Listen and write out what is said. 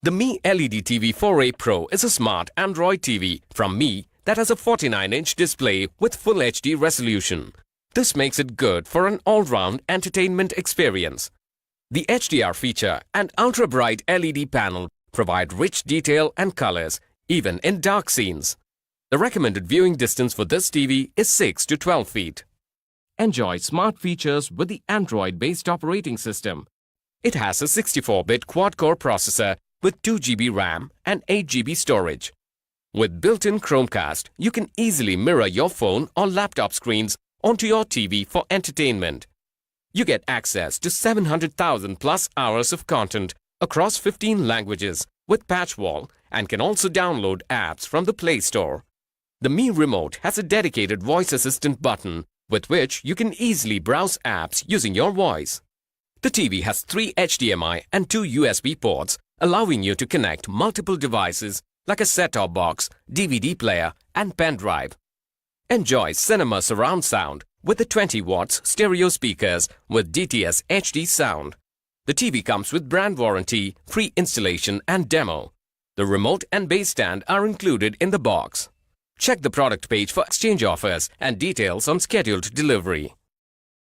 The Mi LED TV 4A Pro is a smart Android TV from Mi that has a 49-inch display with Full HD resolution. This makes it good for an all-round entertainment experience. The HDR feature and ultra-bright LED panel provide rich detail and colors, even in dark scenes. The recommended viewing distance for this TV is 6 to 12 feet. Enjoy smart features with the Android-based operating system. It has a 64-bit quad-core processor with 2 GB RAM and 8 GB storage. With built-in Chromecast, you can easily mirror your phone or laptop screens onto your TV for entertainment. You get access to 700,000 plus hours of content across 15 languages with patch wall and can also download apps from the Play Store. The Mi Remote has a dedicated voice assistant button with which you can easily browse apps using your voice. The TV has 3 HDMI and 2 USB ports, allowing you to connect multiple devices like a set-top box, DVD player and pen drive. Enjoy cinema surround sound with the 20 watts stereo speakers with DTS HD sound. The TV comes with brand warranty, free installation and demo. The remote and base stand are included in the box. Check the product page for exchange offers and details on scheduled delivery.